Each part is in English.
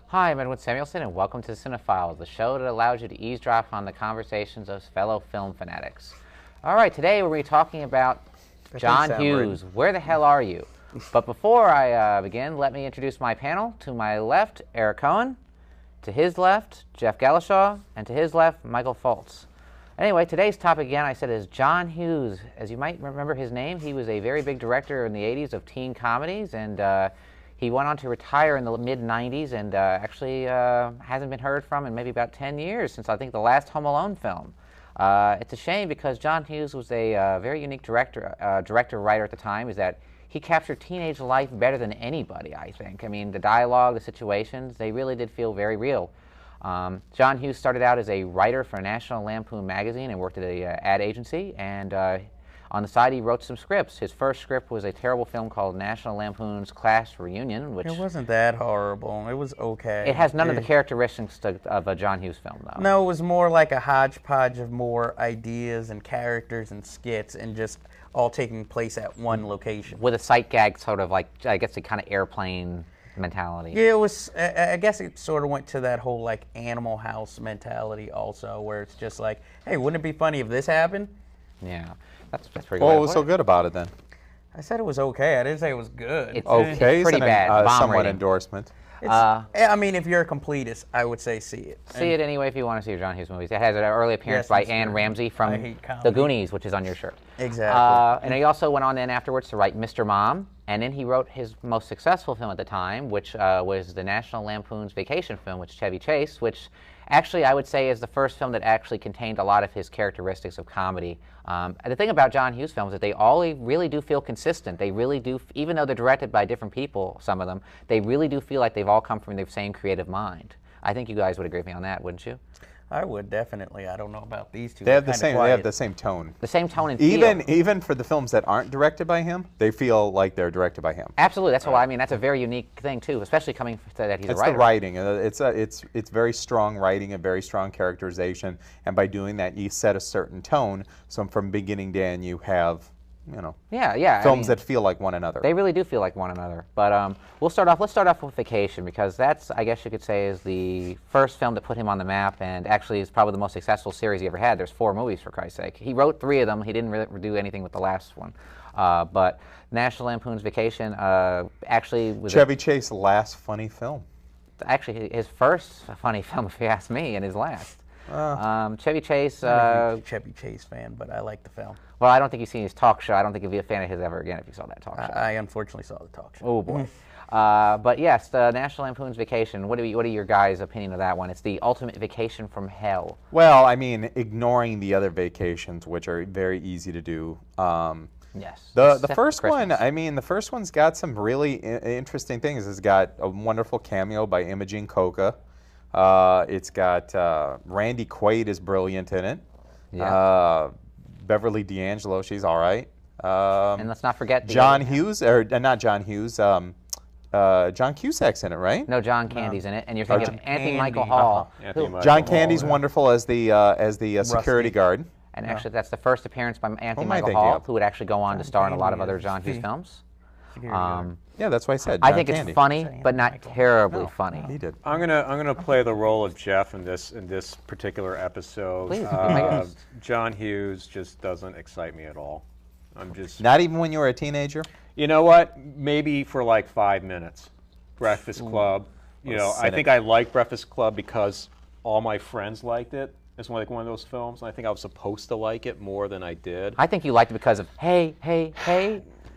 Hi, I'm Edwin Samuelson, and welcome to CineFiles, the show that allows you to eavesdrop on the conversations of fellow film fanatics. All right, today we're going to be talking about John Hughes. Right. Where the hell are you? But before I begin, let me introduce my panel. To my left, Eric Cohen. To his left, Jeff Galashaw. And to his left, Michael Foltz. Anyway, today's topic, again, I said, is John Hughes. As you might remember his name, he was a very big director in the 80s of teen comedies, and he went on to retire in the mid-90s and actually hasn't been heard from in maybe about 10 years since, I think, the last Home Alone film. It's a shame because John Hughes was a very unique director-writer at the time, is that he captured teenage life better than anybody, I think. I mean, the dialogue, the situations, they really did feel very real. John Hughes started out as a writer for National Lampoon magazine and worked at an ad agency, and on the side, he wrote some scripts. His first script was a terrible film called National Lampoon's Class Reunion, which... It wasn't that horrible. It was okay. It has none of the characteristics of a John Hughes film, though. No, it was more like a hodgepodge of more ideas and characters and skits and just all taking place at one location. With a sight gag sort of like, I guess, a kind of airplane mentality. Yeah, it was, I guess it sort of went to that whole, like, Animal House mentality also, where it's just like, hey, wouldn't it be funny if this happened? Yeah. That's pretty good. What was so good about it then? I said it was okay. I didn't say it was good. It's okay, pretty bad. Somewhat rating. Endorsement. I mean, if you're a completist, I would say see it. See it anyway if you want to see John Hughes movies. It has an early appearance by Anne Ramsey from The Goonies, which is on your shirt. Exactly. And he also went on then afterwards to write Mr. Mom, and then he wrote his most successful film at the time, which was the National Lampoon's Vacation film, which Chevy Chase, which actually I would say is the first film that actually contained a lot of his characteristics of comedy. The thing about John Hughes films is that they all really do feel consistent. They really do, even though they're directed by different people, some of them, they really do feel like they've all come from the same creative mind. I think you guys would agree with me on that, wouldn't you? I would, definitely. I don't know about these two. They have the same. They have the same tone. The same tone and feel. Even for the films that aren't directed by him, they feel like they're directed by him. Absolutely. That's why I mean. That's a very unique thing too, especially coming to that he's a writer. It's the writing. It's very strong writing and very strong characterization. And by doing that, you set a certain tone. So from beginning to end, you have, you know, films that feel like one another. They really do feel like one another. But let's start off with Vacation, because that's, I guess you could say, is the first film that put him on the map, and actually is probably the most successful series he ever had. There's 4 movies, for Christ's sake. He wrote 3 of them. He didn't really do anything with the last one. But National Lampoon's Vacation actually was Chevy Chase's last funny film. Actually, his first funny film, if you ask me, and his last. Chevy Chase. I'm a huge Chevy Chase fan, but I like the film. Well, I don't think you've seen his talk show. I don't think you'll be a fan of his ever again if you saw that talk show. I unfortunately saw the talk show. Oh boy. But yes, the National Lampoon's Vacation. What are your guys' opinion of that one? It's the ultimate vacation from hell. Well, I mean, ignoring the other vacations, which are very easy to do. Yes. The first one, I mean, the first one's got some really interesting things. It's got a wonderful cameo by Imogen Coca. It's got Randy Quaid is brilliant in it. Yeah. Beverly D'Angelo, she's all right. And let's not forget John Hughes, or not John Hughes. John Cusack's in it, right? No, John Candy's in it, and you're thinking of Anthony Michael Hall. John Candy's wonderful as the security guard. And actually, that's the first appearance by Anthony Michael Hall, who would actually go on to star in a lot of other John Hughes films. Yeah, that's what I said. I think it's funny, but not terribly funny. He did. I'm gonna play the role of Jeff in this particular episode. Please. John Hughes just doesn't excite me at all. I'm just not even when you were a teenager. You know what? Maybe for like 5 minutes. Breakfast Club. You know, I think I like Breakfast Club because all my friends liked it. It's like one of those films, and I think I was supposed to like it more than I did. I think you liked it because of hey.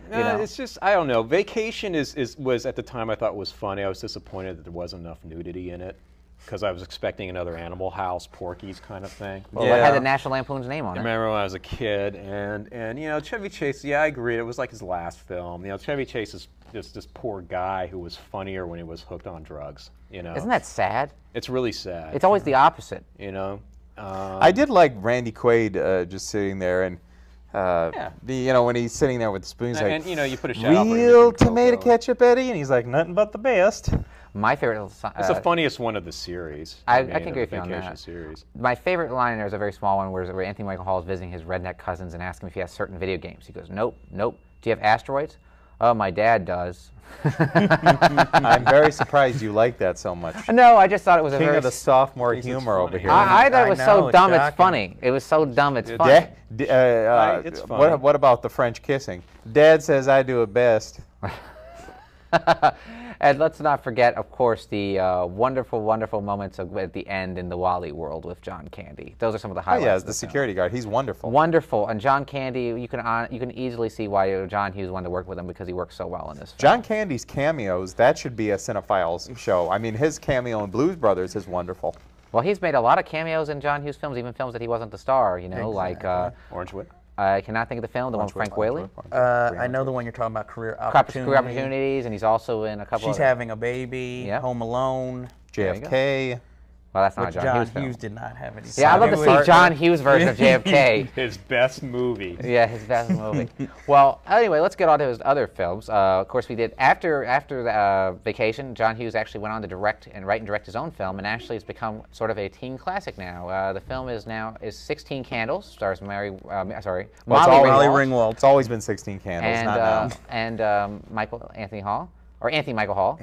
You know. It's just, I don't know. Vacation was at the time I thought was funny. I was disappointed that there wasn't enough nudity in it. because I was expecting another Animal House, Porky's kind of thing. Well, it had the National Lampoon's name on it. I remember when I was a kid, and you know, Chevy Chase. Yeah, I agree. It was like his last film. You know, Chevy Chase is just this poor guy who was funnier when he was hooked on drugs. You know, isn't that sad? It's really sad. It's always the opposite. You know, I did like Randy Quaid just sitting there and. You know, when he's sitting there with the spoon, he's like, and you know, you put a shout out for real tomato ketchup, Eddie? And he's like, nothing but the best. My favorite. It's the funniest one of the series. I can agree with you on that. Series. My favorite line, there's a very small one where Anthony Michael Hall is visiting his redneck cousins and asking if he has certain video games. He goes, nope, nope. Do you have asteroids? Oh, my dad does. I'm very surprised you like that so much. No, I just thought it was King of the sophomore humor over here. I thought it was so dumb it's funny. It was so dumb it's funny. It's funny. What about the French kissing? Dad says I do it best. And let's not forget, of course, the wonderful, wonderful moments at the end in the Wally world with John Candy. Those are some of the highlights. Oh yeah, the security guard. He's wonderful. Wonderful. And John Candy, you can easily see why John Hughes wanted to work with him because he works so well in this film. John Candy's cameos, that should be a CineFiles show. I mean, his cameo in Blues Brothers is wonderful. Well, he's made a lot of cameos in John Hughes films, even films that he wasn't the star, you know, like... Orangewood? I cannot think of the film, the one with Frank Whaley. I know the one you're talking about, Career Opportunity. Career Opportunities, and he's also in a couple She's Having a Baby, Yep. Home Alone. JFK. Well, that's not Which a John Hughes Hughes did not have any. Yeah, I'd love to see John Hughes' version of JFK. His best movie. Yeah, his best movie. Well, anyway, let's get on to his other films. Of course, we did after the Vacation. John Hughes actually went on to write and direct his own film, and actually it's become sort of a teen classic now. The film is 16 Candles, stars Molly Ringwald. It's always been 16 Candles, not now. And Michael Anthony Hall, or Anthony Michael Hall.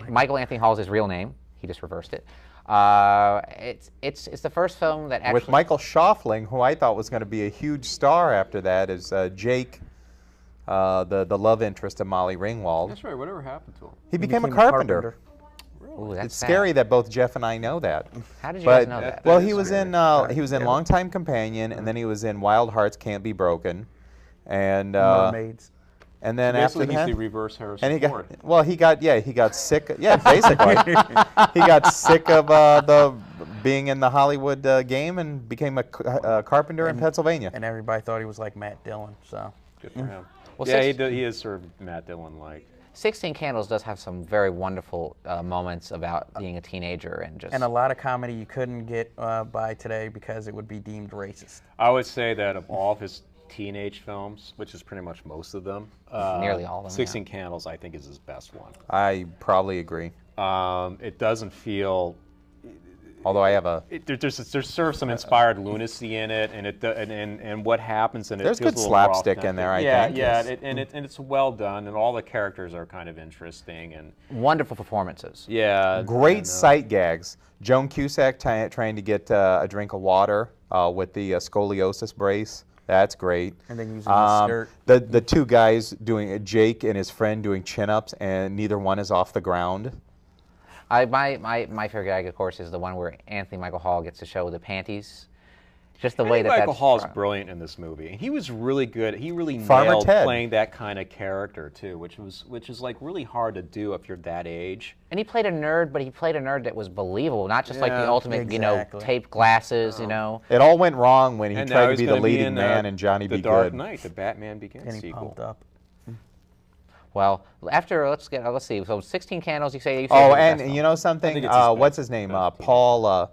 Michael Anthony Hall is his real name. He just reversed it. It's the first film that actually... With Michael Schoeffling, who I thought was going to be a huge star after that, is Jake, the love interest of Molly Ringwald. That's right. Whatever happened to him? He became a carpenter. Ooh, that's it's scary that both Jeff and I know that. How did you guys know that? Well, he was in Longtime Companion, and then he was in Wild Hearts Can't Be Broken, and Mermaids. And then basically after that, he's the reverse Harrison Ford. He got sick. Yeah, basically, he got sick of the being in the Hollywood game and became a carpenter in Pennsylvania. And everybody thought he was like Matt Dillon. So good for him. Well, yeah, he is sort of Matt Dillon-like. 16 Candles does have some very wonderful moments about being a teenager and just... And a lot of comedy you couldn't get by today because it would be deemed racist. I would say that of all of his teenage films, which is pretty much most of them, nearly all of them. 16 Candles, I think, is his best one. I probably agree. It doesn't feel... Although I have there's sort of some inspired lunacy in it, and what happens in it. There's good slapstick in there, I think. Yeah, and it's well done, and all the characters are kind of interesting and wonderful performances. Yeah, great sight gags. Joan Cusack trying to get a drink of water with the scoliosis brace. That's great. And then using the skirt. The two guys doing Jake and his friend doing chin-ups, and neither one is off the ground. My favorite gag, of course, is the one where Anthony Michael Hall gets to show the panties. Just the way that Michael Hall's brilliant in this movie. He was really good. He really Farmer nailed Ted. Playing that kind of character too, which is like really hard to do if you're that age. And he played a nerd, but he played a nerd that was believable, not just like the ultimate, taped glasses, It all went wrong when he tried to be the leading man in Johnny Be Good. The Dark Knight, the Batman Begins and he sequel. pumped up. Well, after let's see. So 16 Candles, you say. And you know something? What's his name? Paul.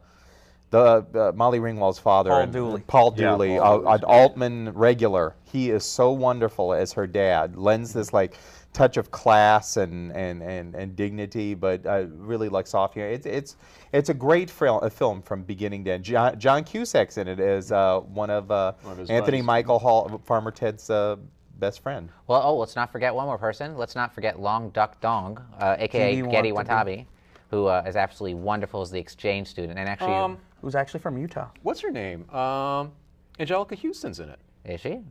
Molly Ringwald's father. Paul Dooley. Paul Dooley, an Altman regular. He is so wonderful as her dad. Lends this like touch of class and dignity, but really like soft humor. It's a great film from beginning to end. John Cusack's in it as one of Anthony buddies. Michael Hall, Farmer Ted's best friend. Well, let's not forget one more person. Let's not forget Long Duck Dong, a.k.a. Getty Watabe, who is absolutely wonderful as the exchange student. And actually... who's actually from Utah. What's her name? Angelica Houston's in it. Is she?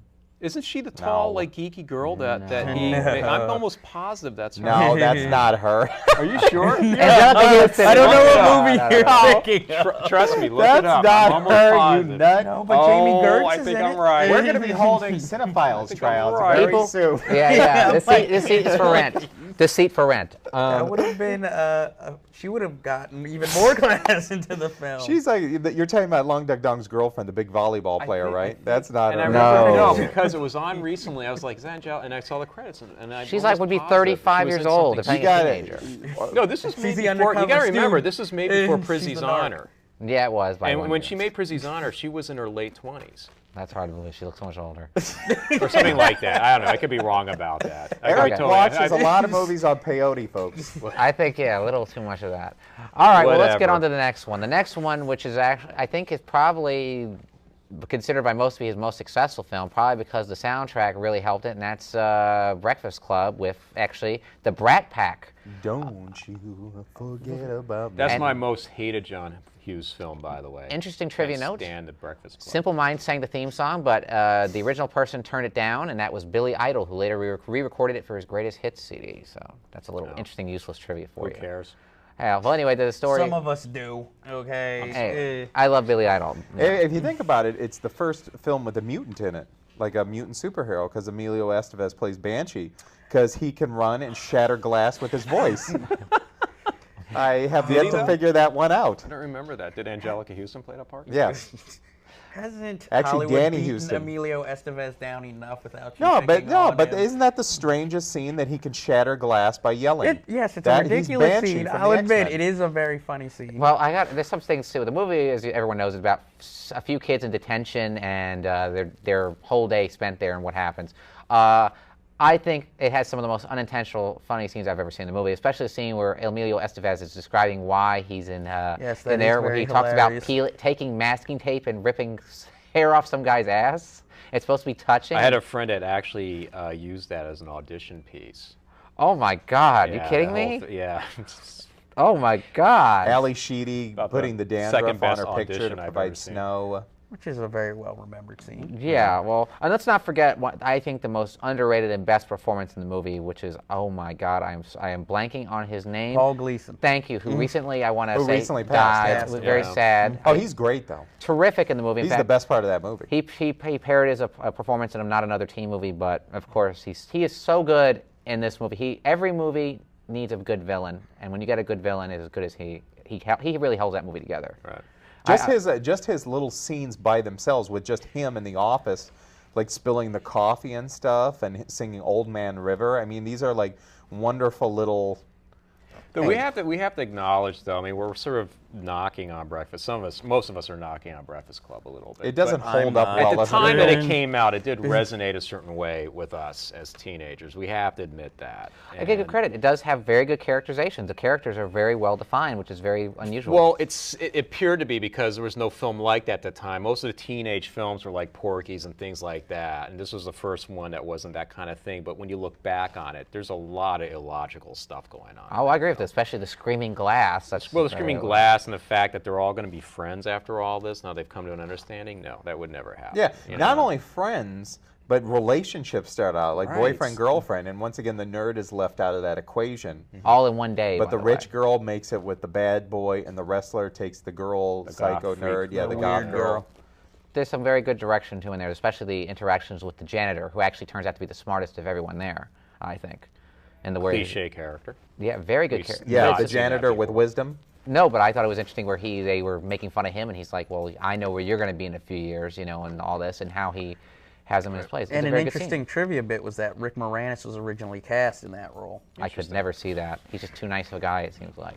Isn't she the tall, like geeky girl that he? I'm almost positive that's her. No, that's not her. Are you sure? I don't know what movie you're thinking of. Trust me, look That's it up. not I'm almost her, positive. you nut. No, but Jamie Gertz I is think in I'm it. right. We're going to be holding CineFiles trials right. very People- soon. Yeah. The seat is for rent. The seat for rent. That would have been. She would have gotten even more class into the film. She's like, you're talking about Long Duck Dong's girlfriend, the big volleyball player, right? That's not And I her. remember, No. because it was on recently. I was like, is that Angel? And I saw the credits, and I She's like would be 35 years old if You playing a got teenager. it. No, this is She's made the before. You undercover got to remember, student. this was made before She's Prizzy's the narc. Honor. Yeah, it was. By And one when year. she made Prizzy's Honor, she was in her late 20s. That's hard to believe. She looks so much older. Or something like that. I don't know. I could be wrong about that. I could be Eric totally- watches a lot of movies on peyote, folks. I think, yeah, a little too much of that. All right, well, let's get Whatever. on to the next one. The next one, which is actually, I think is probably considered by most to be his most successful film, probably because the soundtrack really helped it, and that's Breakfast Club with, actually, the Brat Pack. Don't you forget about me. That's And- my most hated John Hughes film, by the way. Interesting trivia Can't note. stand the Breakfast Club. Simple Minds sang the theme song, but the original person turned it down, and that was Billy Idol, who later re-recorded it for his greatest hits CD. So that's a little interesting, useless trivia for Who you. cares? Yeah, well, anyway, the story. Some of us do. Okay. Hey, I love Billy Idol. If you think about it, it's the first film with a mutant in it, like a mutant superhero, because Emilio Estevez plays Banshee, because he can run and shatter glass with his voice. I have Did yet he to though? figure that one out. I don't remember that. Did Angelica Houston play that part? Yeah. Hasn't Actually, Hollywood Danny beaten Houston. Emilio Estevez down enough without you No, but picking on him? isn't that the strangest scene that he can shatter glass by yelling? Yes, it's That- a he's ridiculous Banshee scene. from I'll the admit, X-Men. it is a very funny scene. Well, there's some things too. The movie, as everyone knows, is about a few kids in detention and their whole day spent there and what happens. I think it has some of the most unintentional, funny scenes I've ever seen in the movie, especially the scene where Emilio Estevez is describing why he's in Yes, that in there, is where he very talks about hilarious. taking masking tape and ripping hair off some guy's ass. It's supposed to be touching. I had a friend that actually used that as an audition piece. Oh my God! Yeah, you kidding that whole me? yeah. Oh my God! Ali Sheedy About putting the the dandruff second on best her picture audition to I've ever provide seen. snow. Which is a very well-remembered scene. Yeah, well, and let's not forget what I think the most underrated and best performance in the movie, which is, oh my God, I am blanking on his name. Paul Gleason. Thank you. Who recently, I want to Who say, recently passed, died. yeah. It was very Yeah. sad. Oh, he's great, though. Terrific in the movie. In He's the fact, best part of that movie. He parodies a performance in Not Another Teen Movie, but of course he is so good in this movie. Every movie needs a good villain, and when you get a good villain as good as he really holds that movie together. Right. Just his little scenes by themselves with just him in the office, like spilling the coffee and stuff, and singing "Old Man River." I mean, these are like wonderful little. But we have to acknowledge, though. I mean, we're sort of knocking on Breakfast. Most of us are knocking on Breakfast Club a little bit. It doesn't But hold I'm up not. well. At the as a time movie. that it came out, it did resonate a certain way with us as teenagers. We have to admit that. I give it And- credit. It does have very good characterizations. The characters are very well defined, which is very unusual. Well, it appeared to be because there was no film like that at the time. Most of the teenage films were like Porky's and things like that, and this was the first one that wasn't that kind of thing. But when you look back on it, there's a lot of illogical stuff going on. oh, I agree with this, especially the screaming glass. That's Well, the very- screaming glass and the fact that they're all going to be friends after all this. Now they've come to an understanding. No, that would never happen. Yeah, you not know? only friends, but relationships start out like Right. boyfriend girlfriend, and once again the nerd is left out of that equation. all in one day. But by the way. rich girl makes it with the bad boy, and the wrestler takes the girl, psycho goth nerd, freak, yeah, the the goth weird girl. girl. There's some very good direction too in there, especially the interactions with the janitor, who actually turns out to be the smartest of everyone there, I think. And the way Cliche character. Yeah, very good Cliche. character. Yeah, Not the to see that janitor with before. wisdom. No, but I thought it was interesting where they were making fun of him, and he's like, "Well, I know where you're going to be in a few years, you know, and all this, and how he has him in his place." It's And a an very good scene. interesting trivia bit was that Rick Moranis was originally cast in that role. I could never see that. He's just too nice of a guy. It seems like.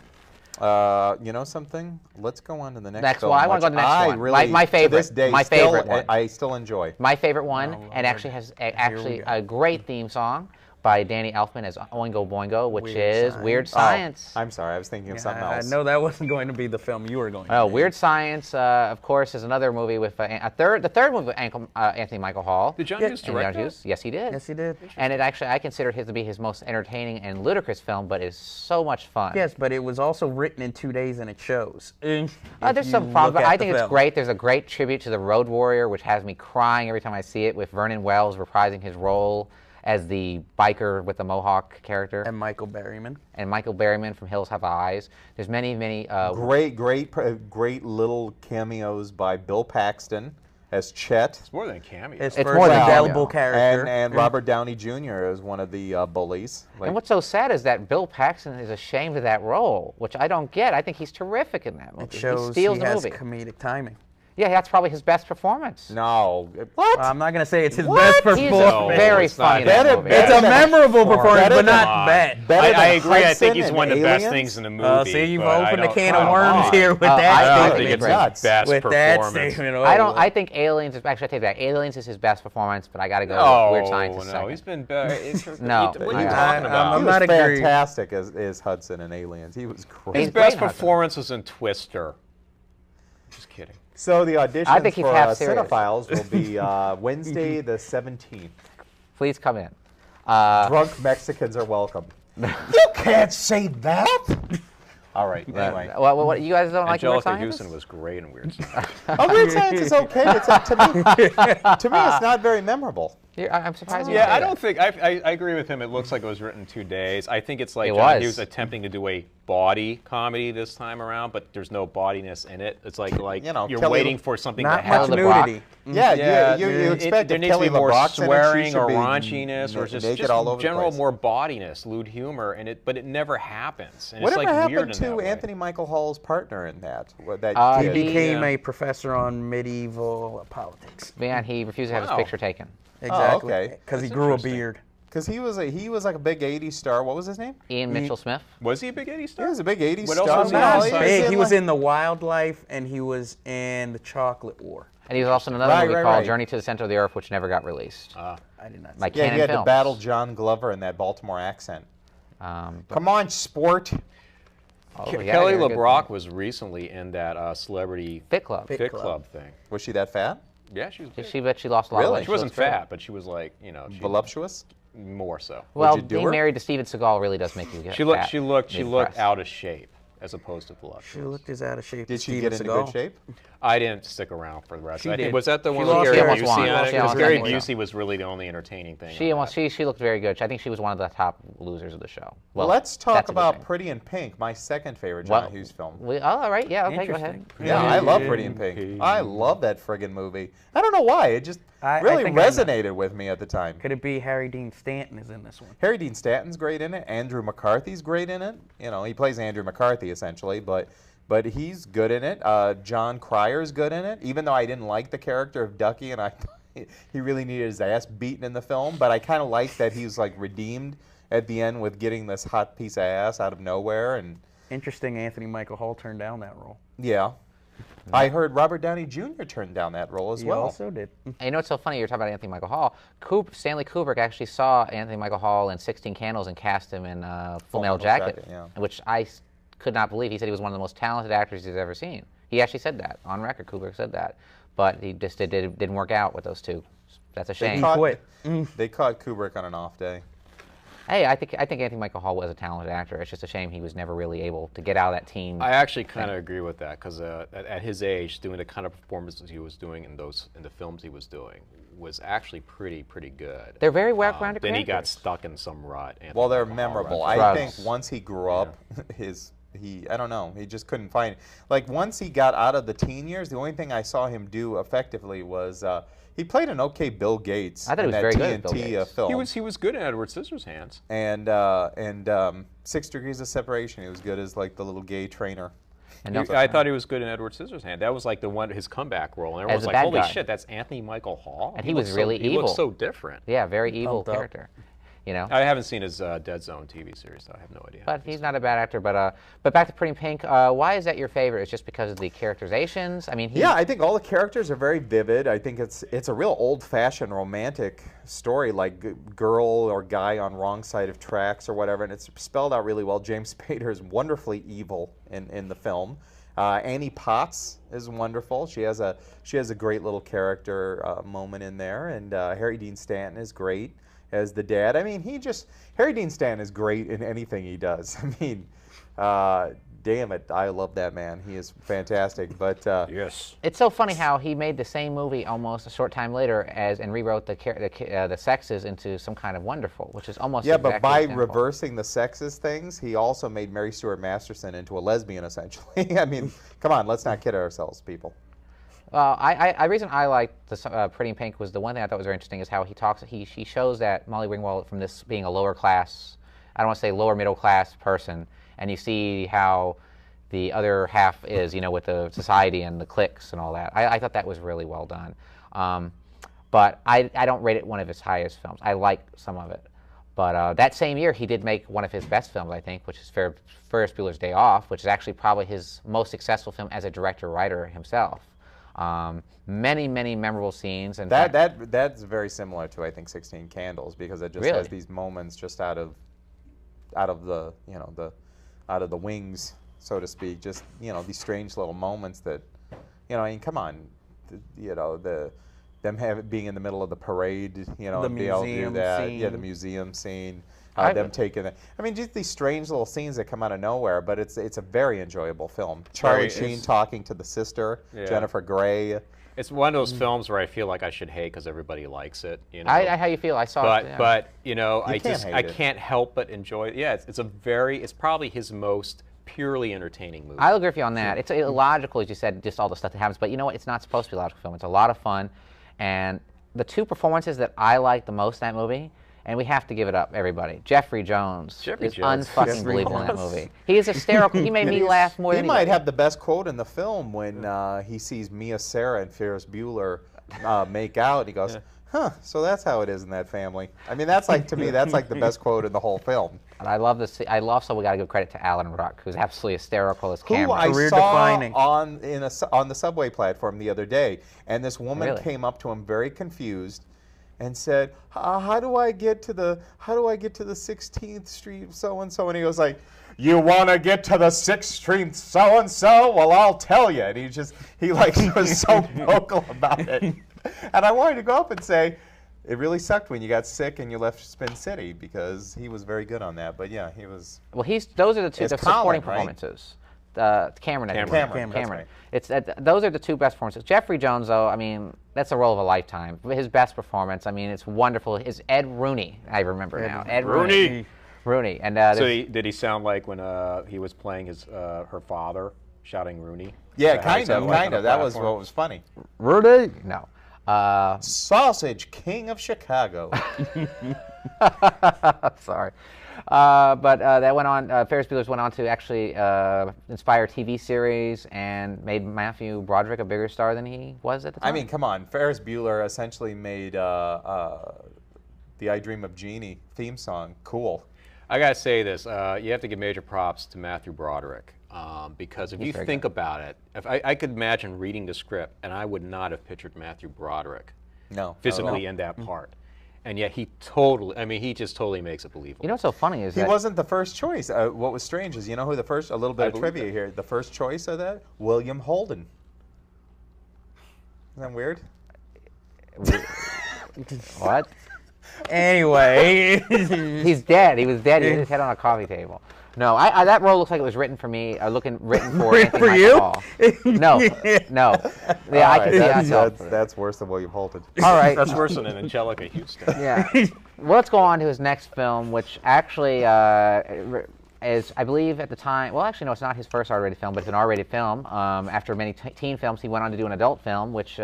You know something? Let's go on to the next. Next film, one. I wanna which go to the next I one. Really, My favorite. To this day, My still, favorite one. I still enjoy. My favorite one, Oh, and Lord. actually has we actually go. a great theme song, by Danny Elfman as Oingo Boingo, which Weird is Science. Weird Science. I'm sorry, I was thinking of something I else. know that wasn't going to be the film you were going to. Oh, Weird Science, of course, is another movie with the third movie with Anthony Michael Hall. Did John Hughes And direct John that? Hughes? Yes, he did. Yes, he did. And it actually, I consider it to be his most entertaining and ludicrous film, but it's so much fun. Yes, but it was also written in 2 days, and it shows. There's some problems, but I think it's great. There's a great tribute to The Road Warrior, which has me crying every time I see it, with Vernon Wells reprising his role as the biker with the mohawk character. And Michael Berryman. And Michael Berryman from Hills Have Eyes. There's many Great little cameos by Bill Paxton as Chet. It's more than a cameo. His It's first more than indelible cameo. character. And Robert Downey Jr. as one of the bullies. And what's so sad is that Bill Paxton is ashamed of that role, which I don't get. I think he's terrific in that movie. It shows he steals he the has movie. comedic timing. Yeah, that's probably his best performance. No. What? I'm not going to say it's his What? best He's performance. very it's not. funny in that Better- movie. It's a memorable performance, Better but than- not bad. Better than I agree. I Hudson think he's and one of the best Aliens? things in the movie. See, you've but I opened a don't- can of come worms on. here with I that think I statement. think it's nuts. his best With that performance. statement. I think Aliens is actually I take that. Aliens is his best performance, but I got to go Oh, with Weird Science is no, second. he's been better. No, What are you I- talking about? I'm He not was agreeing. fantastic as Hudson and Aliens. He was great. His He's best great in performance was in Twister. Just kidding. So the I auditions think he's for half serious. CineFiles will be Wednesday the 17th. Please come in. Drunk Mexicans are welcome. You can't say that! All right, anyway. What, you guys don't like Weird Angelica Science? Houston was great in Weird Science. Weird Science is okay. To me, it's not very memorable. I'm surprised you Yeah, say I that. don't think I agree with him. It looks like it was written in 2 days. I think it's like It John was. Hughes attempting to do a body comedy this time around, but there's no bodiness in it. It's like You know, you're Kelly- waiting for something Not to much happen. LeBrock. nudity. Yeah, you expect there if needs to Kelly be more LeBrock's in it, she swearing should or be raunchiness or just naked all over the general place. more bodiness, lewd humor, but it never happens. And Whatever it's like happened weird in to that way. Anthony Michael Hall's partner in that? He kid? became Yeah. a professor on medieval politics. Man, he refused to have his Wow. picture taken. Exactly. okay. Because he That's grew a interesting. beard. Because he was like a big '80s star. What was his name? Ian Mitchell Smith. Was he a big 80s star? He was a big '80s What else star. was he No, on? was Big. He was like- in The Wildlife, and he was in The Chocolate War. And he was also in another Right, movie right, called right. Journey to the Center of the Earth, which never got released. I did not see Like Yeah, Canon he had to Films. battle John Glover in that Baltimore accent. But- Come on, sport. oh, yeah, Kelly you're a good LeBrock was recently in that celebrity Fit Club. Fit Fit Club. Club thing. Was she that fat? Yeah, she was. Big. She bet she lost a lot Really? of weight. She wasn't looks great. fat, but she was like, she Voluptuous? more so. Well, you do being her? married to Steven Seagal really does make you get She looked fat. she looked Mid-press. out of shape as opposed to She voluptuous. looked as out of shape Did as she Steven get into Seagal. good shape? I didn't stick around for the rest. She I think did. was that the She one lost with Gary almost Busey won. on it? She Because almost Gary won. Busey was really the only entertaining thing. She on almost that. she looked very good. I think she was one of the top losers of the show. Well, Let's talk that's a good about thing. Pretty in Pink, my second favorite John Well, Hughes film. all right, yeah, okay, go ahead. Interesting. Yeah, I love Pretty in Pink. I love that friggin' movie. I don't know why. It just I really think I know. resonated with me at the time. Could it be Harry Dean Stanton is in this one? Harry Dean Stanton's great in it. Andrew McCarthy's great in it. You know, he plays Andrew McCarthy essentially, but he's good in it. John Cryer's good in it. Even though I didn't like the character of Ducky, and I thought he really needed his ass beaten in the film, but I kind of like that he was like redeemed at the end with getting this hot piece of ass out of nowhere. And Interesting. Anthony Michael Hall turned down that role. yeah, I heard Robert Downey Jr. turned down that role as He well. also did. And you know what's so funny? You're talking about Anthony Michael Hall. Stanley Kubrick actually saw Anthony Michael Hall in 16 Candles and cast him in Full Metal Jacket, yeah. which I could not believe. He said he was one of the most talented actors he's ever seen. He actually said that on record. Kubrick said that, but he just didn't work out with those two. That's a shame. quit. They caught Kubrick on an off day. Hey, I think Anthony Michael Hall was a talented actor. It's just a shame he was never really able to get out of that team. I actually kind of agree with that because at his age, doing the kind of performances he was doing in the films he was doing was actually pretty good. They're very well-rounded Then he got characters. stuck in some rut. Anthony Well, they're Michael Hall, memorable. right? I Drugs. think once he grew up, I don't know, he just couldn't find. Like once he got out of the teen years, the only thing I saw him do effectively was he played an okay Bill Gates I thought he in was that very good at Bill TNT Gates. film. He was good in Edward Scissorhands. And 6 Degrees of Separation. He was good as like the little gay trainer. And also- I thought he was good in Edward Scissorhands. That was like his comeback role, and everyone was As a like, bad "Holy guy. shit, that's Anthony Michael Hall!" And he was really He looks evil. so different. Yeah, very evil Pumped up. character. You know. I haven't seen his Dead Zone TV series, so I have no idea. But he's not a bad actor. But back to Pretty Pink. Why is that your favorite? It's just because of the characterizations. I mean, yeah, I think all the characters are very vivid. I think it's a real old-fashioned romantic story, like girl or guy on wrong side of tracks or whatever, and it's spelled out really well. James Spader is wonderfully evil in the film. Annie Potts is wonderful. She has a great little character moment in there, and Harry Dean Stanton is great as the dad. I mean, Harry Dean Stanton is great in anything he does. I mean, damn it, I love that man. He is fantastic. But yes, it's so funny how he made the same movie almost a short time later and rewrote the sexes into some kind of wonderful, which is almost but by reversing the sexes things, he also made Mary Stuart Masterson into a lesbian essentially. I mean, come on, let's not kid ourselves, people. Well, the reason I liked Pretty Pink was the one thing I thought was very interesting is how he shows that Molly Ringwald from this being a lower class, I don't want to say lower middle class person, and you see how the other half is, with the society and the cliques and all that. I thought that was really well done. But I don't rate it one of his highest films. I like some of it. But that same year, he did make one of his best films, I think, which is Ferris Bueller's Day Off, which is actually probably his most successful film as a director-writer himself. Many memorable scenes, and that's very similar to, I think, 16 Candles, because it just has these moments just out of the out of the wings, so to speak. Just these strange little moments that I mean, come on, them being in the middle of the parade, the be able to do that. scene. Yeah, the museum scene. Them taking it. I mean, just these strange little scenes that come out of nowhere, but it's a very enjoyable film. Charlie Sheen talking to the sister, Jennifer Grey. It's one of those films where I feel like I should hate because everybody likes it. How you feel? I saw it. Yeah. But I can't help but enjoy it. Yeah, it's probably his most purely entertaining movie. I'll agree with you on that. It's illogical, as you said, just all the stuff that happens. But you know what? It's not supposed to be a logical film. It's a lot of fun, and the two performances that I like the most in that movie. And we have to give it up, everybody. Jeffrey Jones is unfucking believable in that movie. He is hysterical. He made me laugh more than he might have the best quote in the film when he sees Mia Sara and Ferris Bueller make out. He goes, "Huh? So that's how it is in that family." I mean, that's like, to me, that's like the best quote in the whole film. And I love this. I also got to give credit to Alan Ruck, who's absolutely hysterical as Cameron. Who I saw on the subway platform the other day, and this woman came up to him very confused and said, how do I get to the 16th Street so-and-so? And he was like, "You want to get to the 6th Street so-and-so? Well, I'll tell you." And he was so vocal about it. And I wanted to go up and say, it really sucked when you got sick and you left Spin City, because he was very good on that. But yeah, he was. Well, those are the two supporting performances. Cameron. Right. It's those are the two best performances. Jeffrey Jones, though, I mean, that's a role of a lifetime. His best performance, I mean, it's wonderful. Is Ed Rooney? I remember now. Ed Rooney. And so did he sound like when he was playing her father, shouting Rooney? Yeah, kind of. That was what was funny. Rooney? No. Sausage King of Chicago. Sorry. But that went on, Ferris Bueller's went on to actually inspire a TV series and made Matthew Broderick a bigger star than he was at the time. I mean, come on. Ferris Bueller essentially made the I Dream of Jeannie theme song cool. I got to say this. You have to give major props to Matthew Broderick, because if you think about it, if I could imagine reading the script, and I would not have pictured Matthew Broderick physically in that part. And yet he just totally makes it believable. You know what's so funny is he wasn't the first choice. What was strange is, who a little bit of trivia here, the first choice of that? William Holden. Isn't that weird? What? Anyway. He's dead. He was dead. He hit his head on a coffee table. No, that role looks like it was written for me. Written for Anthony for you? Hall. No. Yeah, I can see that's worse than William Holden. All right. That's worse than an Angelica Houston. Yeah. Well, let's go on to his next film, which actually is, I believe, at the time. Well, actually, no, it's not his first R-rated film, but it's an R-rated film. After many teen films, he went on to do an adult film, which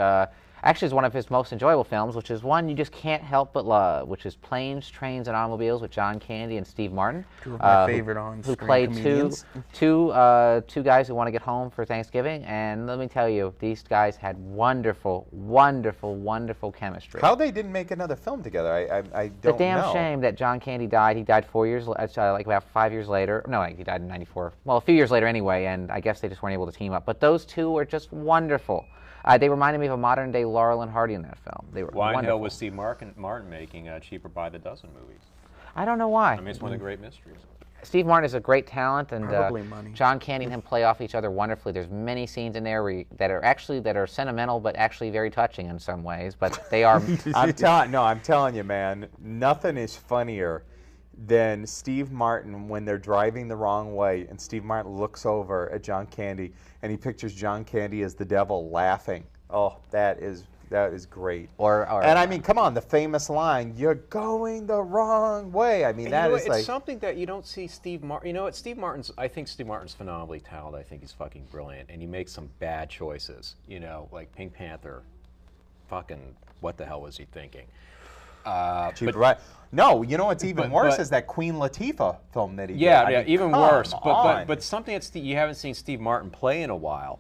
actually is one of his most enjoyable films, which is one you just can't help but love, which is Planes, Trains, and Automobiles with John Candy and Steve Martin. Two of my favorite on-screen who played comedians. two guys who want to get home for Thanksgiving, and let me tell you, these guys had wonderful, wonderful, wonderful chemistry. How they didn't make another film together, I don't know. It's a damn shame that John Candy died. He died 4 years, like about 5 years later. No, he died in '94. Well, a few years later anyway, and I guess they just weren't able to team up. But those two were just wonderful. They reminded me of a modern-day Laurel and Hardy in that film. They were Why wonderful. in hell was Steve Martin making Cheaper by the Dozen movies? I don't know why. I mean, it's one of the great mysteries. Steve Martin is a great talent, and Probably money. John Candy and him play off each other wonderfully. There's many scenes in there that are sentimental, but actually very touching in some ways. But they are. I'm telling you, man, nothing is funnier than Steve Martin when they're driving the wrong way, and Steve Martin looks over at John Candy, and he pictures John Candy as the devil laughing. Oh, that is great. And I mean, come on, the famous line, "You're going the wrong way." I mean, And that is it's like something that you don't see Steve Martin. You know what? I think Steve Martin's phenomenally talented. I think he's fucking brilliant, and he makes some bad choices. You know, like Pink Panther. Fucking, what the hell was he thinking? No, you know what's even worse is that Queen Latifah film that he did. Yeah, I mean, even come worse. on. But something that you haven't seen Steve Martin play in a while.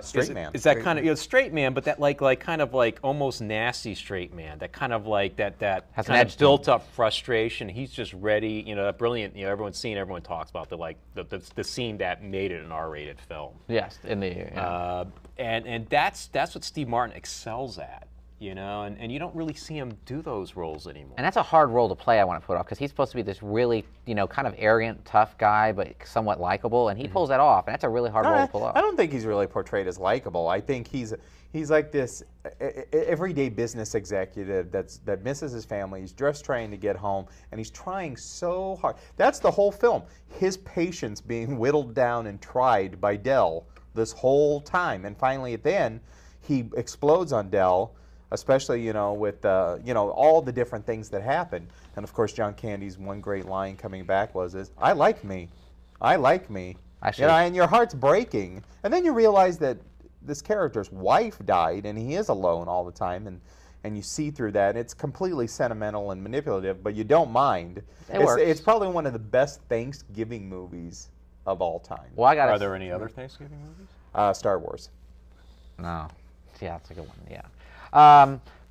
Straight man. Is that kind of straight man, but that kind of almost nasty straight man. That kind of that Has kind an of built up frustration. He's just ready. You know, brilliant. You know, everyone talks about the scene that made it an R-rated film. Yes, in the. And that's what Steve Martin excels at. You know, and you don't really see him do those roles anymore. And that's a hard role to play, I want to put off, because he's supposed to be this really, kind of arrogant, tough guy, but somewhat likable, and he pulls that off, and that's a really hard role to pull off. I don't think he's really portrayed as likable. I think he's like this everyday business executive that misses his family. He's just trying to get home, and he's trying so hard. That's the whole film. His patience being whittled down and tried by Dell this whole time, and finally at the end, he explodes on Dell. Especially, with all the different things that happen, and of course, John Candy's one great line coming back is, "I like me, I like me," and your heart's breaking, and then you realize that this character's wife died, and he is alone all the time, and you see through that. And it's completely sentimental and manipulative, but you don't mind. It's probably one of the best Thanksgiving movies of all time. Well, Are there any other Thanksgiving movies? Star Wars. No. Yeah, that's a good one, yeah.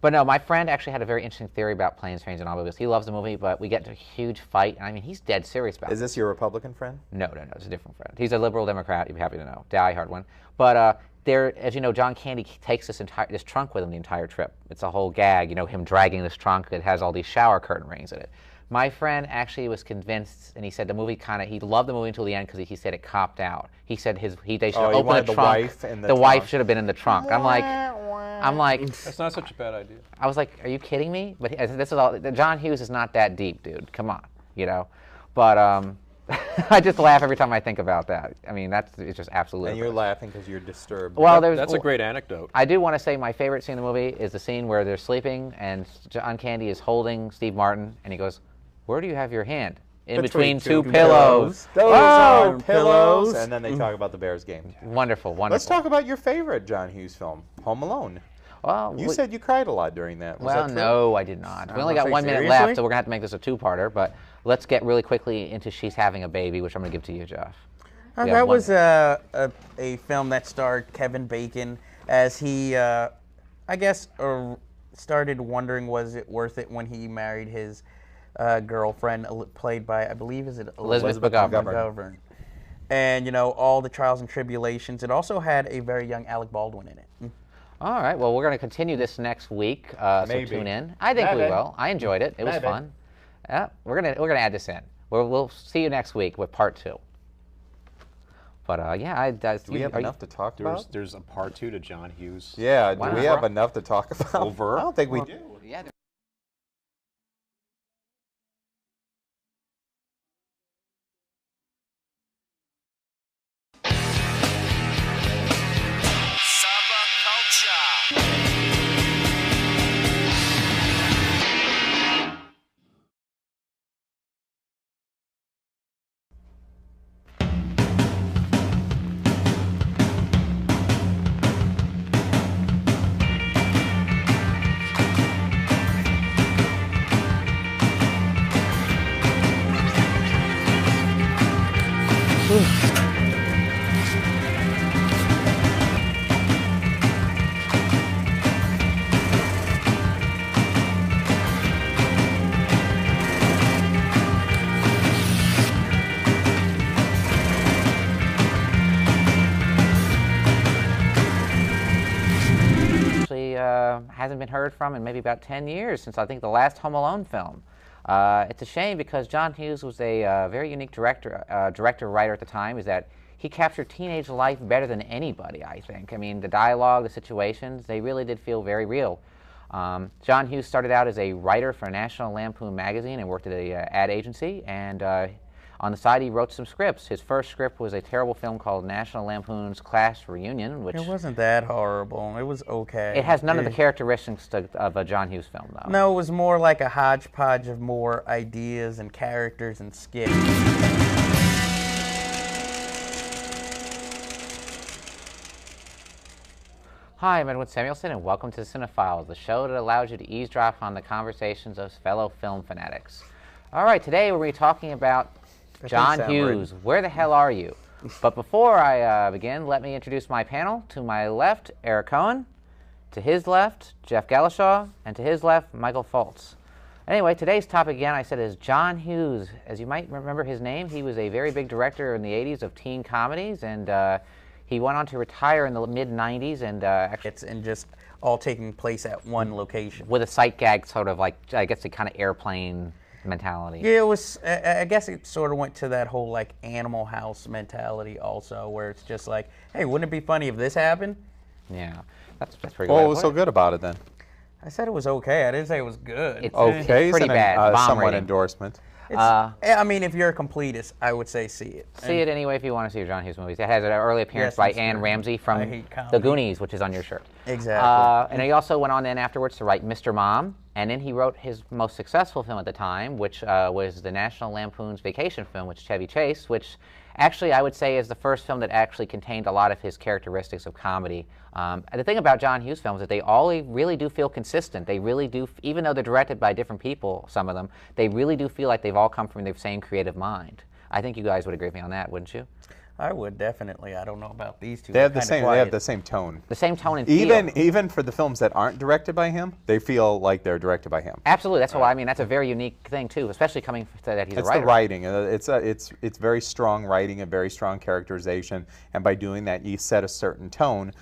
But no, my friend actually had a very interesting theory about Planes, Trains, and Automobiles. He loves the movie, but we get into a huge fight, and I mean, he's dead serious about it. Is this your Republican friend? No, it's a different friend. He's a liberal Democrat, you'd be happy to know. Die-hard one. But as you know, John Candy takes this trunk with him the entire trip. It's a whole gag, him dragging this trunk that has all these shower curtain rings in it. My friend actually was convinced, and he said the movie he loved the movie until the end because he said it copped out. He said they should have opened the trunk. The wife should have been in the trunk. I'm like, that's not such a bad idea. I was like, are you kidding me? But this is all. John Hughes is not that deep, dude. Come on, But I just laugh every time I think about that. I mean, it's just absolutely. And you're laughing because you're disturbed. Well, that's a great anecdote. I do want to say my favorite scene in the movie is the scene where they're sleeping and John Candy is holding Steve Martin, and he goes, "Where do you have your hand?" In between two pillows. Those are pillows. And then they talk about the Bears game. Wonderful, wonderful. Let's talk about your favorite John Hughes film, Home Alone. Well, you said you cried a lot during that. Was that true? No, I did not. We only got 1 minute left, so we're going to have to make this a two-parter. But let's get really quickly into She's Having a Baby, which I'm going to give to you, Jeff. That was a film that starred Kevin Bacon as he, I guess, started wondering was it worth it when he married his girlfriend, played by, I believe, is it Elizabeth McGovern. And, all the trials and tribulations. It also had a very young Alec Baldwin in it. All right. Well, we're going to continue this next week, so tune in. I think we will. I enjoyed it. It was fun. Yeah, we're gonna add this in. We'll see you next week with part 2. But yeah, do we have enough to talk about? There's a part 2 to John Hughes. Yeah. Do we have enough to talk about? Over? I don't think we do. Yeah. hasn't been heard from in maybe about 10 years since I think the last Home Alone film. It's a shame because John Hughes was a very unique director-writer at the time, is that he captured teenage life better than anybody, I think. I mean, the dialogue, the situations, they really did feel very real. John Hughes started out as a writer for National Lampoon magazine and worked at an ad agency, and on the side he wrote some scripts. His first script was a terrible film called National Lampoon's Class Reunion, which... It wasn't that horrible. It was okay. It has none of the characteristics of a John Hughes film, though. No, it was more like a hodgepodge of more ideas and characters and skits. Hi, I'm Edwin Samuelson, and welcome to CineFiles, the show that allows you to eavesdrop on the conversations of fellow film fanatics. All right, today we're going to be talking about John Hughes. Where the hell are you? But before I begin, let me introduce my panel. To my left, Eric Cohen. To his left, Jeff Galashaw. And to his left, Michael Foltz. Anyway, today's topic, again, I said, is John Hughes. As you might remember his name, he was a very big director in the 80s of teen comedies, and he went on to retire in the mid-90s, and and just all taking place at one location. with a sight gag, sort of like, I guess, a kind of airplane mentality. Yeah, it was. I guess it sort of went to that whole like Animal House mentality also, where it's just like, hey, wouldn't it be funny if this happened? Yeah, that's pretty good. What was so good about it then? I said it was okay. I didn't say it was good. It's Okay, pretty bad. Bomb somewhat rating. endorsement. I mean, if you're a completist, I would say see it. See it anyway if you want to see your John Hughes movies. It has an early appearance Yes, by that's Anne true. Ramsey I from hate The comedy. Goonies, which is on your shirt. Exactly. And he also went on then afterwards to write Mr. Mom, and then he wrote his most successful film at the time, which was the National Lampoon's Vacation film, which Chevy Chase, which actually I would say is the first film that actually contained a lot of his characteristics of comedy. And the thing about John Hughes films is that they all really do feel consistent. They really do, even though they're directed by different people, some of them, they really do feel like they've all come from the same creative mind. I think you guys would agree with me on that, wouldn't you? I would definitely. I don't know about these two. They have the They're same. kinda They have quiet. the same tone. The same tone and feel. Even for the films that aren't directed by him, they feel like they're directed by him. Absolutely, that's why I mean that's a very unique thing too, especially coming from that he's It's a writer. the writing. It's very strong writing, a very strong characterization, and by doing that, you set a certain tone.